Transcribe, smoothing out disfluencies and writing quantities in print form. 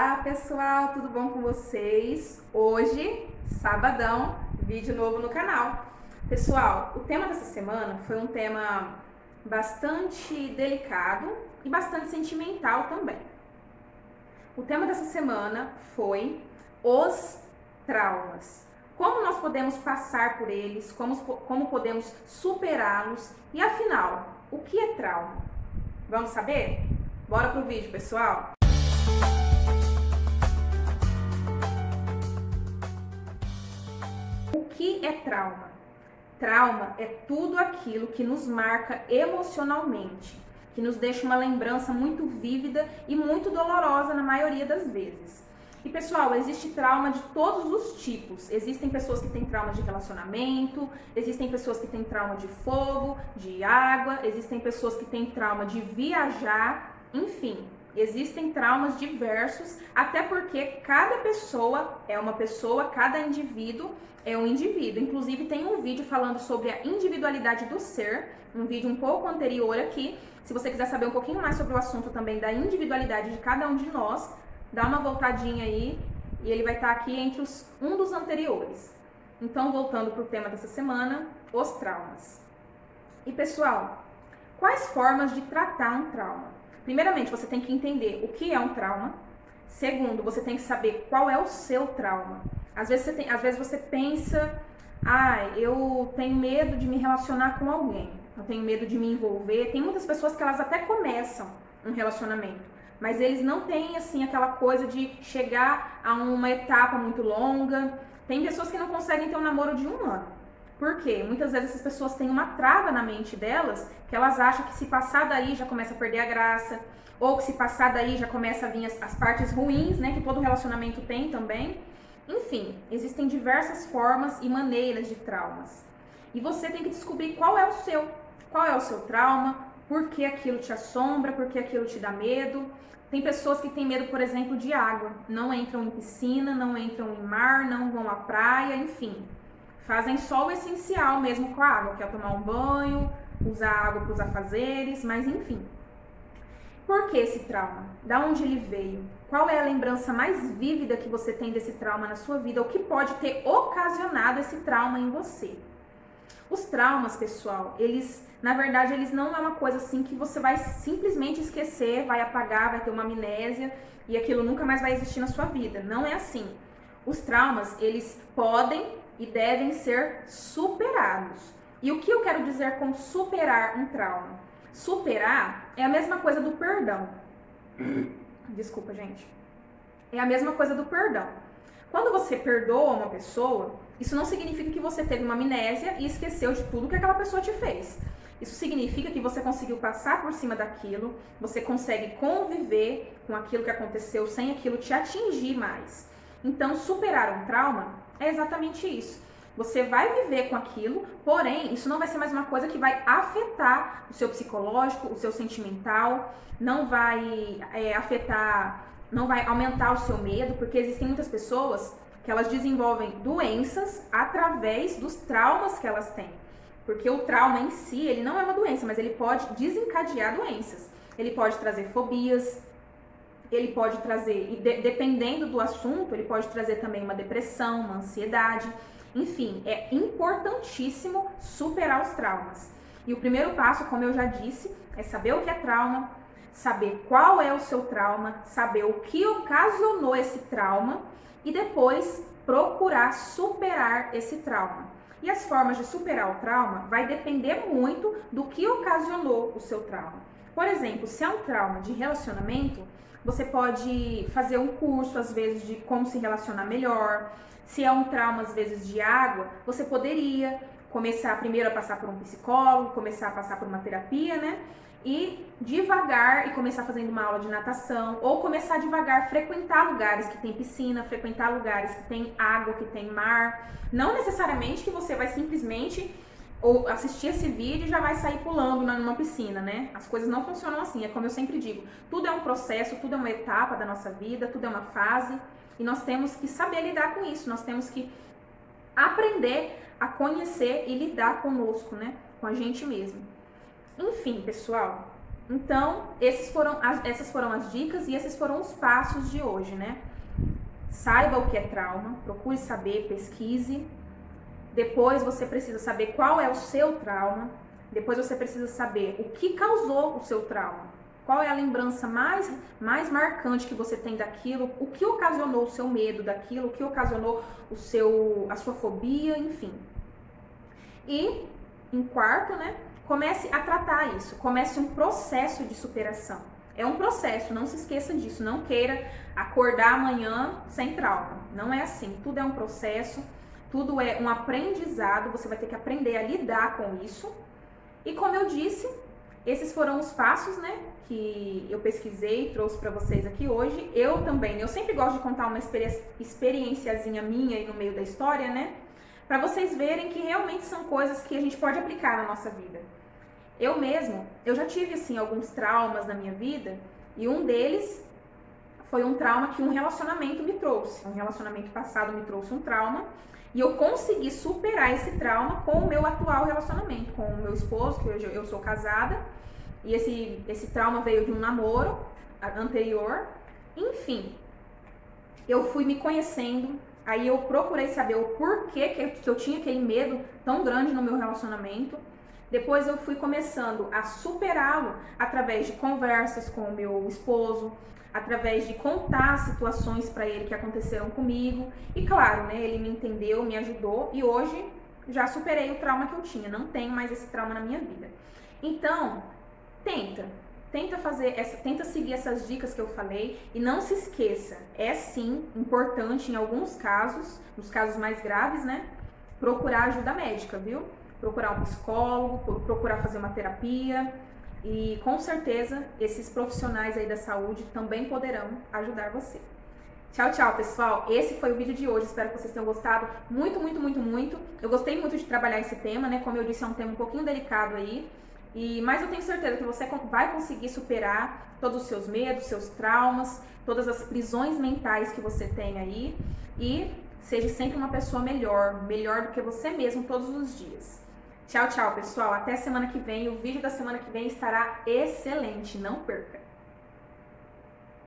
Olá pessoal, tudo bom com vocês? Hoje, sabadão, vídeo novo no canal. Pessoal, o tema dessa semana foi um tema bastante delicado e bastante sentimental também. O tema dessa semana foi os traumas. Como nós podemos passar por eles, como podemos superá-los e afinal, o que é trauma? Vamos saber? Bora pro vídeo, pessoal! O que é trauma? Trauma é tudo aquilo que nos marca emocionalmente, que nos deixa uma lembrança muito vívida e muito dolorosa na maioria das vezes. E pessoal, existe trauma de todos os tipos. Existem pessoas que têm trauma de relacionamento, existem pessoas que têm trauma de fogo, de água, existem pessoas que têm trauma de viajar, enfim. Existem traumas diversos, até porque cada pessoa é uma pessoa, cada indivíduo é um indivíduo. Inclusive tem um vídeo falando sobre a individualidade do ser, um vídeo um pouco anterior aqui. Se você quiser saber um pouquinho mais sobre o assunto também da individualidade de cada um de nós, dá uma voltadinha aí e ele vai estar aqui entre um dos anteriores. Então, voltando para o tema dessa semana, os traumas. E pessoal, quais formas de tratar um trauma? Primeiramente, você tem que entender o que é um trauma. Segundo, você tem que saber qual é o seu trauma. Às vezes você pensa, eu tenho medo de me relacionar com alguém, eu tenho medo de me envolver. Tem muitas pessoas que elas até começam um relacionamento, mas eles não têm assim aquela coisa de chegar a uma etapa muito longa. Tem pessoas que não conseguem ter um namoro de 1 ano. Por quê? Muitas vezes essas pessoas têm uma trava na mente delas, que elas acham que se passar daí já começa a perder a graça, ou que se passar daí já começa a vir as partes ruins, né, que todo relacionamento tem também. Enfim, existem diversas formas e maneiras de traumas. E você tem que descobrir qual é o seu trauma, por que aquilo te assombra, por que aquilo te dá medo. Tem pessoas que têm medo, por exemplo, de água, não entram em piscina, não entram em mar, não vão à praia, enfim. Fazem só o essencial mesmo com a água, que é tomar um banho, usar água para os afazeres, mas enfim. Por que esse trauma? Da onde ele veio? Qual é a lembrança mais vívida que você tem desse trauma na sua vida? O que pode ter ocasionado esse trauma em você? Os traumas, pessoal, na verdade, eles não é uma coisa assim que você vai simplesmente esquecer, vai apagar, vai ter uma amnésia e aquilo nunca mais vai existir na sua vida. Não é assim. Os traumas, eles podem e devem ser superados. E o que eu quero dizer com superar um trauma? Superar é a mesma coisa do perdão. Desculpa, gente. É a mesma coisa do perdão. Quando você perdoa uma pessoa, isso não significa que você teve uma amnésia e esqueceu de tudo que aquela pessoa te fez. Isso significa que você conseguiu passar por cima daquilo, você consegue conviver com aquilo que aconteceu sem aquilo te atingir mais. Então, superar um trauma é exatamente isso. Você vai viver com aquilo, porém, isso não vai ser mais uma coisa que vai afetar o seu psicológico, o seu sentimental, não vai não vai aumentar o seu medo, porque existem muitas pessoas que elas desenvolvem doenças através dos traumas que elas têm. Porque o trauma em si, ele não é uma doença, mas ele pode desencadear doenças. Ele pode trazer fobias, ele pode trazer, dependendo do assunto, ele pode trazer também uma depressão, uma ansiedade. Enfim, é importantíssimo superar os traumas. E o primeiro passo, como eu já disse, é saber o que é trauma, saber qual é o seu trauma, saber o que ocasionou esse trauma e depois procurar superar esse trauma. E as formas de superar o trauma vai depender muito do que ocasionou o seu trauma. Por exemplo, se é um trauma de relacionamento, você pode fazer um curso, às vezes, de como se relacionar melhor. Se é um trauma, às vezes, de água, você poderia começar primeiro a passar por um psicólogo, começar a passar por uma terapia, né? E devagar, e começar fazendo uma aula de natação, ou começar devagar, frequentar lugares que tem piscina, frequentar lugares que tem água, que tem mar. Não necessariamente que você vai simplesmente ou assistir esse vídeo e já vai sair pulando numa piscina, né? As coisas não funcionam assim, é como eu sempre digo, tudo é um processo, tudo é uma etapa da nossa vida, tudo é uma fase, e nós temos que saber lidar com isso, nós temos que aprender a conhecer e lidar conosco, né? Com a gente mesmo. Enfim, pessoal, Então, essas foram as dicas e esses foram os passos de hoje, né? Saiba o que é trauma, procure saber, pesquise. Depois você precisa saber qual é o seu trauma. Depois você precisa saber o que causou o seu trauma. Qual é a lembrança mais marcante que você tem daquilo, o que ocasionou o seu medo daquilo, o que ocasionou a sua fobia, enfim. E, em quarto, né, comece a tratar isso, comece um processo de superação. É um processo, não se esqueça disso, não queira acordar amanhã sem trauma. Não é assim, tudo é um processo, tudo é um aprendizado, você vai ter que aprender a lidar com isso. E como eu disse, esses foram os passos, né, que eu pesquisei e trouxe para vocês aqui hoje. Eu sempre gosto de contar uma experienciazinha minha aí no meio da história, né, para vocês verem que realmente são coisas que a gente pode aplicar na nossa vida. Eu já tive, assim, alguns traumas na minha vida, e um deles foi um trauma que um relacionamento me trouxe. Um relacionamento passado me trouxe um trauma, e eu consegui superar esse trauma com o meu atual relacionamento, com o meu esposo, que hoje eu sou casada, e esse trauma veio de um namoro anterior. Enfim, eu fui me conhecendo, aí eu procurei saber o porquê que eu tinha aquele medo tão grande no meu relacionamento. Depois eu fui começando a superá-lo através de conversas com o meu esposo, através de contar situações para ele que aconteceram comigo. E claro, né, ele me entendeu, me ajudou, e hoje já superei o trauma que eu tinha, não tenho mais esse trauma na minha vida. Então, tenta seguir essas dicas que eu falei, e não se esqueça, é sim importante em alguns casos, nos casos mais graves, né, procurar ajuda médica, viu? Procurar um psicólogo, procurar fazer uma terapia, e com certeza esses profissionais aí da saúde também poderão ajudar você. Tchau, tchau, pessoal. Esse foi o vídeo de hoje, espero que vocês tenham gostado muito, muito, muito, muito. Eu gostei muito de trabalhar esse tema, né? Como eu disse, é um tema um pouquinho delicado aí, mas eu tenho certeza que você vai conseguir superar todos os seus medos, seus traumas, todas as prisões mentais que você tem aí, e seja sempre uma pessoa melhor do que você mesmo todos os dias. Tchau, tchau, pessoal. Até semana que vem. O vídeo da semana que vem estará excelente. Não perca!